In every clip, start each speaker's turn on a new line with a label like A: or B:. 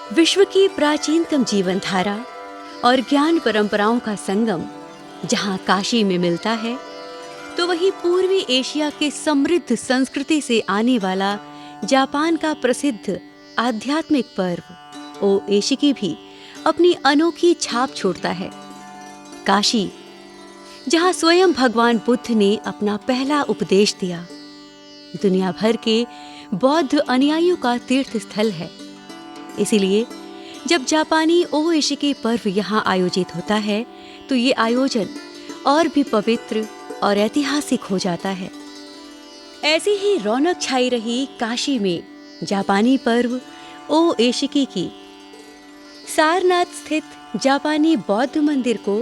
A: विश्व की प्राचीनतम जीवन धारा और ज्ञान परंपराओं का संगम जहाँ काशी में मिलता है, तो वहीं पूर्वी एशिया के समृद्ध संस्कृति से आने वाला जापान का प्रसिद्ध आध्यात्मिक पर्व ओएशिकी भी अपनी अनोखी छाप छोड़ता है। काशी, जहाँ स्वयं भगवान बुद्ध ने अपना पहला उपदेश दिया, दुनिया भर के बौद्ध अनुयायियों का तीर्थ स्थल है। इसीलिए जब जापानी ओएशिकी पर्व यहाँ आयोजित होता है, तो ये आयोजन और भी पवित्र और ऐतिहासिक हो जाता है। ऐसी ही रौनक छाई रही काशी में जापानी पर्व ओएशिकी की। सारनाथ स्थित जापानी बौद्ध मंदिर को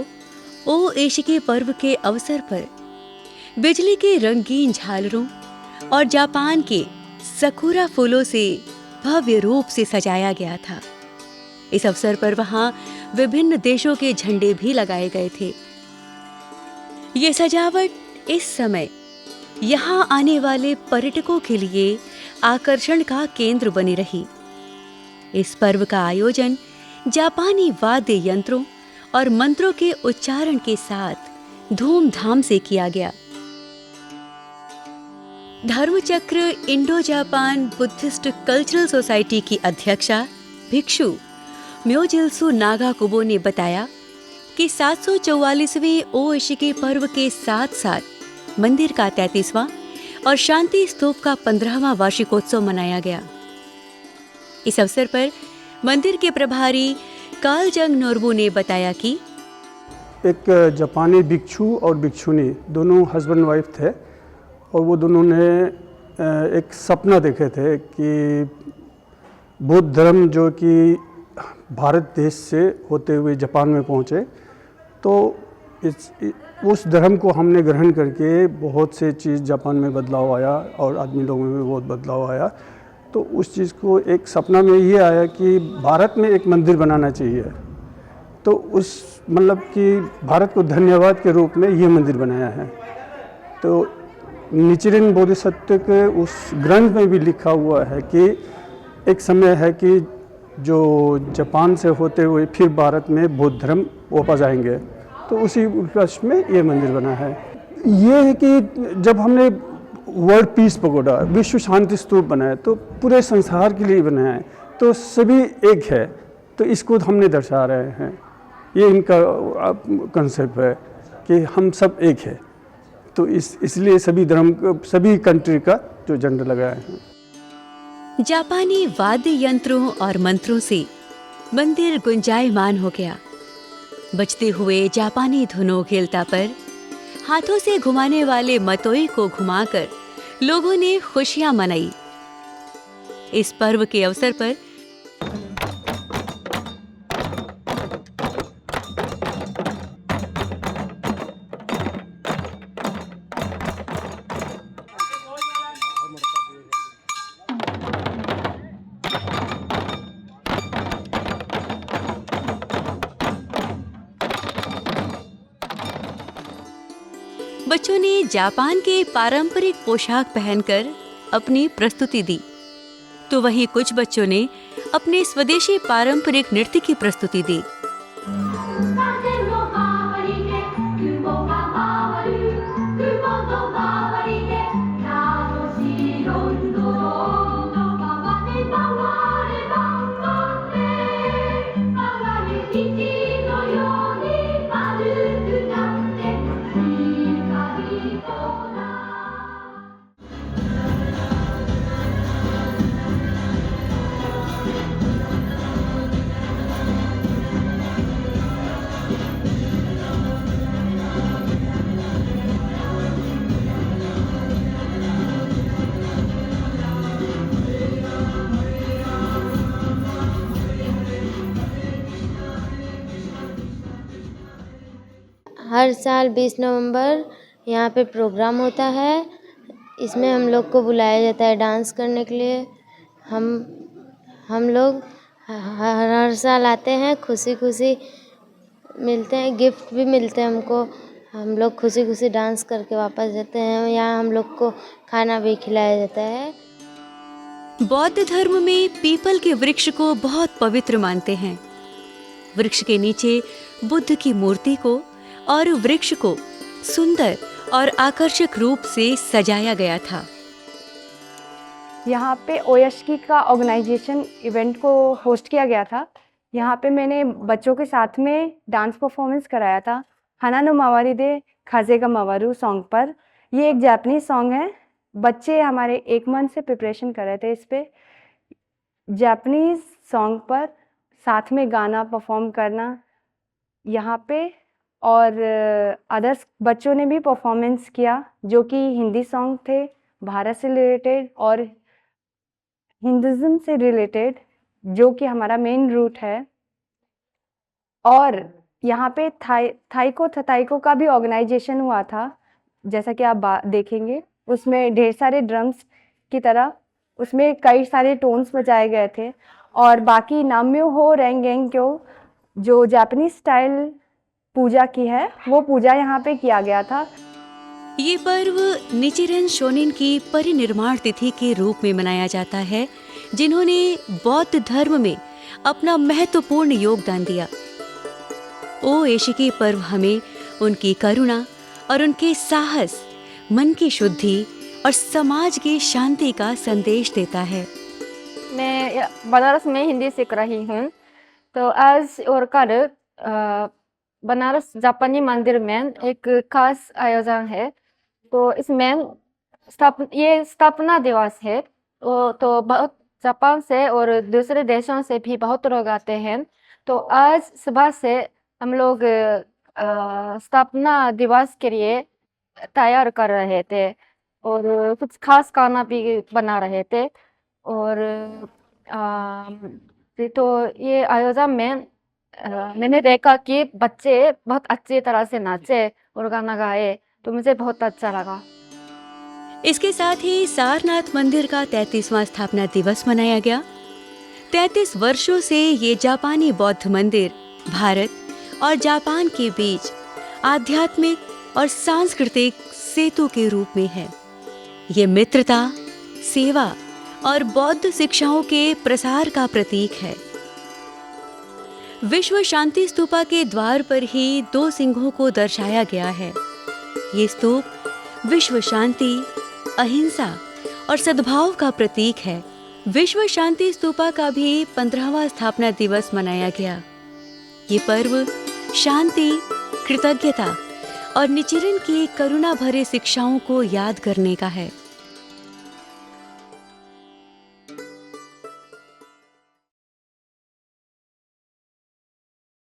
A: ओएशिकी पर्व के अवसर पर बिजली के रंगीन झालरों और जापान के सकुरा फूलों से भव्य रूप से सजाया गया था। इस अवसर पर वहां विभिन्न देशों के झंडे भी लगाए गए थे। ये सजावट इस समय यहां आने वाले पर्यटकों के लिए आकर्षण का केंद्र बनी रही। इस पर्व का आयोजन जापानी वाद्य यंत्रों और मंत्रों के उच्चारण के साथ धूमधाम से किया गया। Dharmachakra Indo Japan Buddhist cultural society की अध्यक्षा भिक्षु म्योजिल्सु नागाकुबो ने बताया कि 744वें ओएशिकी पर्व के साथ साथ मंदिर का 33वां और शांति स्तूप का 15वां वार्षिकोत्सव मनाया गया। इस अवसर पर मंदिर के प्रभारी कालजंग नोरबू ने बताया कि
B: एक जापानी भिक्षु और भिक्षुनी दोनों हस्बैंड वाइफ थे, और वो दोनों ने एक सपना देखे थे कि बौद्ध धर्म जो कि भारत देश से होते हुए जापान में पहुँचे, तो उस धर्म को हमने ग्रहण करके बहुत से चीज़ जापान में बदलाव आया और आदमी लोगों में बहुत बदलाव आया। तो उस चीज़ को एक सपना में ये आया कि भारत में एक मंदिर बनाना चाहिए। तो उस मतलब कि भारत को धन्यवाद के रूप में ये मंदिर बनाया है। तो निचिरेन बोधिसत्व के उस ग्रंथ में भी लिखा हुआ है कि एक समय है कि जो जापान से होते हुए फिर भारत में बौद्ध धर्म वापस आएंगे। तो उसी उपलक्ष्य में ये मंदिर बना है। ये है कि जब हमने वर्ल्ड पीस पगोडा, विश्व शांति स्तूप बनाया, तो पूरे संसार के लिए बनाया है, तो सभी एक है, तो इसको हमने दर्शा रहे हैं। ये इनका कंसेप्ट है कि हम सब एक है। तो इसलिए सभी धर्म, सभी कंट्री का जो झंडा लगाया है।
A: जापानी वाद्य यंत्रों और मंत्रों से मंदिर गुंजायमान हो गया। बजते हुए जापानी धुनों खेलता पर हाथों से घुमाने वाले मतोई को घुमाकर लोगों ने खुशियां मनाई। इस पर्व के अवसर पर बच्चों ने जापान के पारंपरिक पोशाक पहनकर अपनी प्रस्तुति दी, तो वहीं कुछ बच्चों ने अपने स्वदेशी पारंपरिक नृत्य की प्रस्तुति दी।
C: हर साल 20 नवंबर यहाँ पे प्रोग्राम होता है। इसमें हम लोग को बुलाया जाता है डांस करने के लिए। हम लोग हर साल आते हैं, खुशी खुशी मिलते हैं, गिफ्ट भी मिलते हैं हमको। हम लोग खुशी खुशी डांस करके वापस जाते हैं। यहाँ हम लोग को खाना भी खिलाया जाता है।
A: बौद्ध धर्म में पीपल के वृक्ष को बहुत पवित्र मानते हैं। वृक्ष के नीचे बुद्ध की मूर्ति को और वृक्ष को सुंदर और आकर्षक रूप से सजाया गया था।
D: यहाँ पे ओयस्की का ऑर्गेनाइजेशन इवेंट को होस्ट किया गया था। यहाँ पे मैंने बच्चों के साथ में डांस परफॉर्मेंस कराया था हाना नो मावारी दे खाजे का मावारू सॉन्ग पर। ये एक जापानीज सॉन्ग है। बच्चे हमारे 1 मंथ से प्रिपरेशन कर रहे थे इस पे। जापानीज सॉन्ग पर साथ में गाना परफॉर्म करना यहाँ पे, और अदर्स बच्चों ने भी परफॉर्मेंस किया जो कि हिंदी सॉन्ग थे, भारत से रिलेटेड और हिंदुज़्म से रिलेटेड, जो कि हमारा मेन रूट है। और यहाँ पे थाइको का भी ऑर्गेनाइजेशन हुआ था, जैसा कि आप देखेंगे। उसमें ढेर सारे ड्रम्स की तरह उसमें कई सारे टोन्स बजाए गए थे। और बाकी नाम्यो हो रेंगेंक्यो जो जापानीज स्टाइल पूजा की है, वो पूजा यहाँ पे किया गया था।
A: ये पर्व निचिरेन शोनिन की परिनिर्माण तिथि के रूप में मनाया जाता है, जिन्होंने बौद्ध धर्म में अपना महत्वपूर्ण योगदान दिया। ओएशिकी पर्व हमें उनकी करुणा और उनके साहस, मन की शुद्धि और समाज की शांति का संदेश देता है।
E: मैं बनारस में हिंदी सीख रही हूँ। तो आज और कल बनारस जापानी मंदिर में एक खास आयोजन है। तो इसमें ये स्थापना दिवस है। तो बहुत जापान से और दूसरे देशों से भी बहुत लोग आते हैं। तो आज सुबह से हम लोग स्थापना दिवस के लिए तैयार कर रहे थे और कुछ खास खाना भी बना रहे थे। और तो ये आयोजन में मैंने देखा कि बच्चे बहुत अच्छी तरह से नाचे और गाना गाए, तो मुझे बहुत अच्छा लगा।
A: इसके साथ ही सारनाथ मंदिर का 33वां स्थापना दिवस मनाया गया। 33 वर्षों से ये जापानी बौद्ध मंदिर भारत और जापान के बीच आध्यात्मिक और सांस्कृतिक सेतु के रूप में है। ये मित्रता, सेवा और बौद्ध शिक्षाओं के प्रसार का प्रतीक है। विश्व शांति स्तूपा के द्वार पर ही 2 सिंहों को दर्शाया गया है। ये स्तूप विश्व शांति, अहिंसा और सद्भाव का प्रतीक है। विश्व शांति स्तूपा का भी 15वां स्थापना दिवस मनाया गया। ये पर्व शांति, कृतज्ञता और निचिरेन की करुणा भरे शिक्षाओं को याद करने का है।